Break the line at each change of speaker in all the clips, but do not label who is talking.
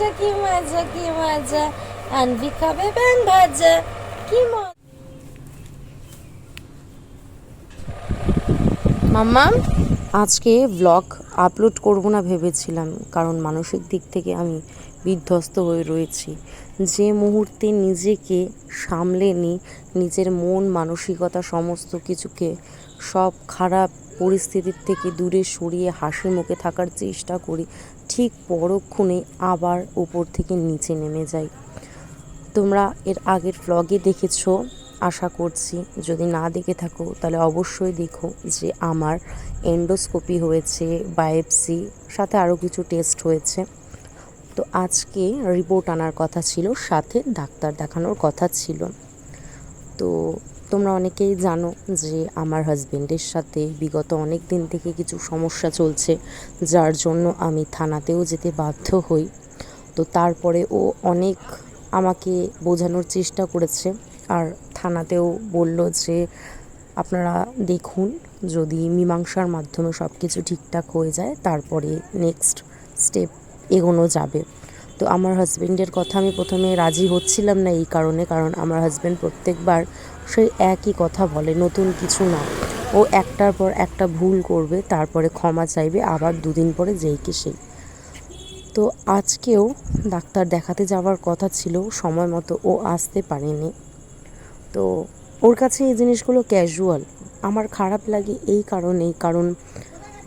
মজা কি মজা কি মজা, আনবি খাবে ব্যাং ভাজা, কি মজা। মাম্মাম, আজকে ব্লগ আপলোড করব না ভেবেছিলাম, কারণ মানসিক দিক থেকে আমি বিধ্বস্ত হয়ে রয়েছি। যে মুহূর্তে নিজেকে সামলে নিই, নিজের মন মানসিকতা সমস্ত কিছুকে সব খারাপ পরিস্থিতির থেকে দূরে সরিয়ে হাসি মুখে থাকার চেষ্টা করি, ঠিক পরক্ষণে আবার উপর থেকে নিচে নেমে যাই। তোমরা এর আগের ব্লগে দেখেছো আশা করছি, যদি না দেখে থাকো তাহলে অবশ্যই দেখো যে আমার এন্ডোস্কোপি হয়েছে, বায়োপসি, সাথে আরও কিছু টেস্ট হয়েছে। তো আজকে রিপোর্ট আনার কথা ছিল, সাথে ডাক্তার দেখানোর কথা ছিল। তো তোমরা অনেকেই জানো যে আমার হাজবেন্ডের সাথে বিগত অনেক দিন থেকে কিছু সমস্যা চলছে, যার জন্য আমি থানাতেও যেতে বাধ্য হই। তো তারপরে ও অনেক আমাকে বোঝানোর চেষ্টা করেছে, আর থানাতেও বলল যে আপনারা দেখুন, যদি মীমাংসার মাধ্যমে সব কিছু ঠিকঠাক হয়ে যায় তারপরে নেক্সট স্টেপ এগোনো যাবে। তো আমার হাজব্যান্ডের কথা আমি প্রথমে রাজি হচ্ছিলাম না, এই কারণে, কারণ আমার হাজব্যান্ড প্রত্যেকবার সেই একই কথা বলে, নতুন কিছু না। ও একটার পর একটা ভুল করবে, তারপরে ক্ষমা চাইবে, আবার দুদিন পরে যেই কি সেই। তো আজকেও ডাক্তার দেখাতে যাওয়ার কথা ছিল, সময় মতো ও আসতে পারেনি। তো ওর কাছে এই জিনিসগুলো ক্যাজুয়াল। আমার খারাপ লাগে এই কারণেই, কারণ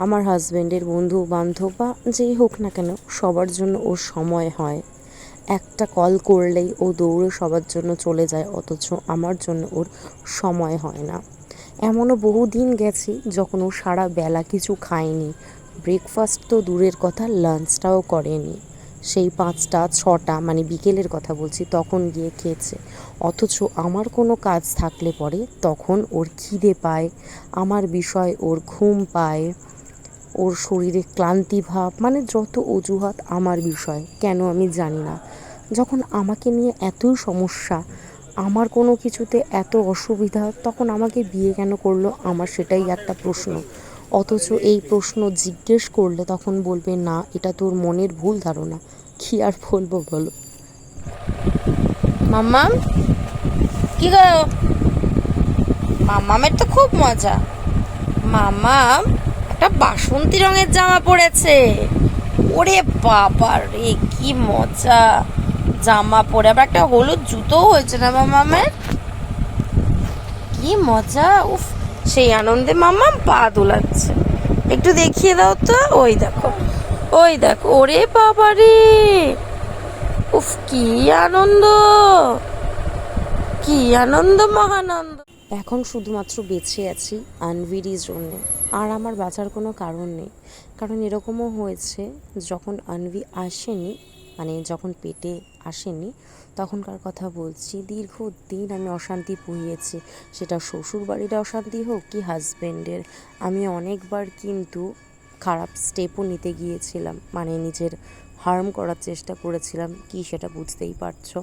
আমার হাজব্যান্ডের বন্ধু বান্ধব বা যেই হোক না কেন, সবার জন্য ওর সময় হয়। একটা কল করলেই ও দৌড়ে সবার জন্য চলে যায়, অথচ আমার জন্য ওর সময় হয় না। এমনও বহু দিন গেছে যখন ও সারা বেলা কিছু খায়নি, ব্রেকফাস্ট তো দূরের কথা, লাঞ্চটাও করেনি। সেই 5টা 6টা, মানে বিকেলের কথা বলছি, তখন গিয়ে খেয়েছে। অথচ আমার কোনো কাজ থাকলে পরে তখন ওর খিদে পায়, আমার বিষয় ওর ঘুম পায়, ওর শরীরে ক্লান্তি ভাব, মানে যত অজুহাত আমার বিষয়, কেন আমি জানি না। যখন আমাকে নিয়ে এতই সমস্যা, আমার কোনো কিছুতে এত অসুবিধা, তখন আমাকে বিয়ে কেন করলো, আমার সেটাই একটা প্রশ্ন। অথচ এই প্রশ্ন জিজ্ঞেস করলে তখন বলবে না, এটা তোর মনের ভুল ধারণা। কি আর বলবো বলো। মাম্মাম, কি গো, মাম্মামের তো খুব মজা। মাম্মাম একটা বাসন্তী রঙের জামা পরেছে। ওরে বাবা রে, কি মজা! জামা পরে আবার একটা হলুদ জুতোও হয়েছে না মাম্মামের, কি মজা! উফ, সেই আনন্দে মাম্মাম পা দোলাচ্ছে। একটু দেখিয়ে দাও তো, ওই দেখো, ওই দেখো, ওরে বাবা রে, উফ, কি আনন্দ, কি আনন্দ, মহানন্দ। এখন শুধুমাত্র বেঁচে আছি আনভিরই জন্যে, আর আমার বাঁচার কোনো কারণ নেই। কারণ এরকমও হয়েছে, যখন আনভি আসেনি, মানে যখন পেটে আসেনি, তখনকার কথা বলছি, দীর্ঘদিন আমি অশান্তি পুহিয়েছি, সেটা শ্বশুর বাড়ির অশান্তি হোক কি হাজব্যান্ডের। আমি অনেকবার কিন্তু খারাপ স্টেপও নিতে গিয়েছিলাম, মানে নিজের হার্ম করার চেষ্টা করেছিলাম, কি সেটা বুঝতেই পারছো।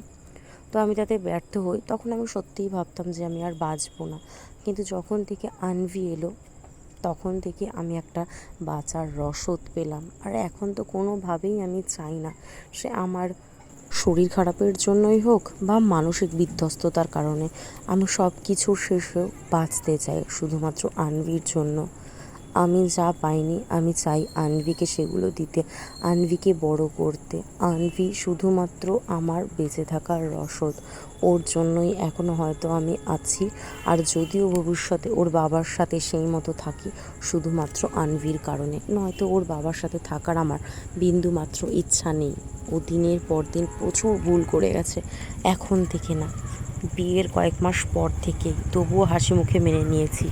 তো আমি তাতে ব্যর্থ হই, তখন আমি সত্যিই ভাবতাম যে আমি আর বাঁচবো না। কিন্তু যখন থেকে আনভি এলো, তখন থেকে আমি একটা বাঁচার রসদ পেলাম। আর এখন তো কোনোভাবেই আমি চাই না সে আমার শরীর খারাপের জন্যই হোক বা মানসিক বিধ্বস্ততার কারণে, আমি সব কিছুর শেষেও বাঁচতে চাই শুধুমাত্র আনভির জন্য। আমি যা পাইনি আমি চাই আনভিকে সেগুলো দিতে, আনভিকে বড় করতে। আনভি শুধুমাত্র আমার বেঁচে থাকার রসদ, ওর জন্যই এখনও হয়তো আমি আছি। আর যদিও ভবিষ্যতে ওর বাবার সাথে সেই মতো থাকি, শুধুমাত্র আনভির কারণে, নয়তো ওর বাবার সাথে থাকার আমার বিন্দুমাত্র ইচ্ছা নেই। ও দিনের পর দিন প্রচুর ভুল করে গেছে, এখন থেকে না, বিয়ের কয়েক মাস পর থেকেই, তবুও হাসি মুখে মেনে নিয়েছি।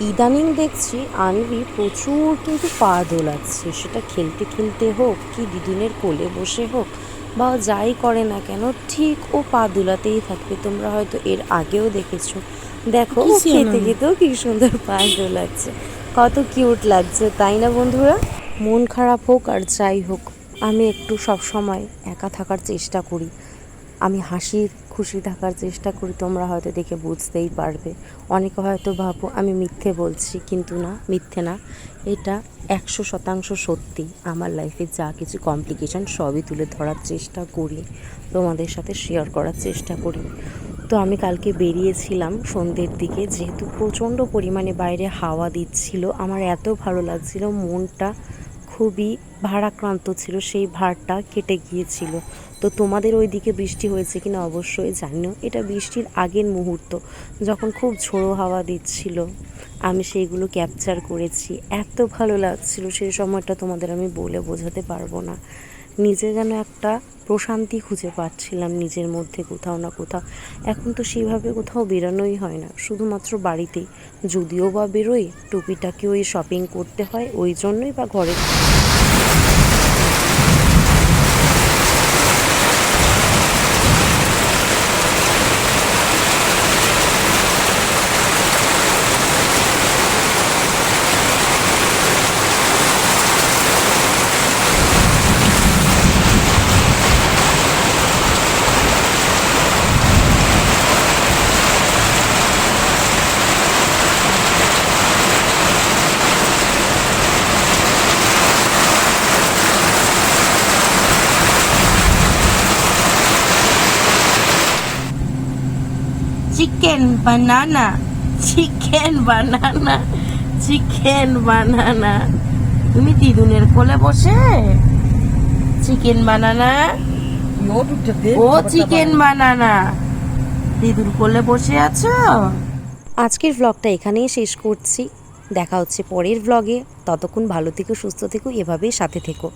ইদানিং দেখছি আনভি প্রচুর কিন্তু পা দোলাচ্ছে, সেটা খেলতে খেলতে হোক কি দিদুনের কোলে বসে হোক বা যাই করে না কেন, ঠিক ও পা দোলাতেই থাকবে। তোমরা হয়তো এর আগেও দেখেছো। দেখো ও খেতে খেতেও কি সুন্দর পা দোলাচ্ছে, কত কিউট লাগছে, তাই না বন্ধুরা? মন খারাপ হোক আর যাই হোক, আমি একটু সব সময় একা থাকার চেষ্টা করি, আমি হাসি খুশি থাকার চেষ্টা করি। তোমরা হয়তো দেখে বুঝতেই পারবে। অনেকে হয়তো ভাবো আমি মিথ্যে বলছি, কিন্তু না, মিথ্যে না, এটা 100% সত্যি। আমার লাইফে যা কিছু কমপ্লিকেশন সবই তুলে ধরার চেষ্টা করি, তোমাদের সাথে শেয়ার করার চেষ্টা করি। তো আমি কালকে বেরিয়েছিলাম সন্ধ্যের দিকে, যেহেতু প্রচণ্ড পরিমাণে বাইরে হাওয়া দিচ্ছিল, আমার এত ভালো লাগছিল, মনটা খুবই ভারাক্রান্ত ছিল, সেই ভারটা কেটে গিয়েছিল। তো তোমাদের ওই দিকে বৃষ্টি হয়েছে কিনা অবশ্যই জানিও। এটা বৃষ্টির আগের মুহূর্ত, যখন খুব ঝোড়ো হাওয়া দিচ্ছিল, আমি সেইগুলো ক্যাপচার করেছি। এত ভালো লাগছিল সেই সময়টা, তোমাদের আমি বলে বোঝাতে পারবো না। নিজে যেন একটা প্রশান্তি খুঁজে পাচ্ছিলাম নিজের মধ্যে কোথাও না কোথাও। এখন তো সেইভাবে কোথাও বেরোনোই হয় না, শুধুমাত্র বাড়িতেই। যদিও বা বেরোই, টুপিটাকে ওই শপিং করতে হয়, ওই জন্যই বা ঘরে। চিকেন বানানা, চিকেন বানানা, চিকেন বানানা। তুমি দিদুনের কোলে বসে চিকেন বানানা, ও চিকেন বানানা, দিদুর কোলে বসে আছো। আজকের ভ্লগটা এখানেই শেষ করছি, দেখা হচ্ছে পরের ভ্লগে। ততক্ষণ ভালো থেকো, সুস্থ থেকো, এভাবেই সাথে থেকো।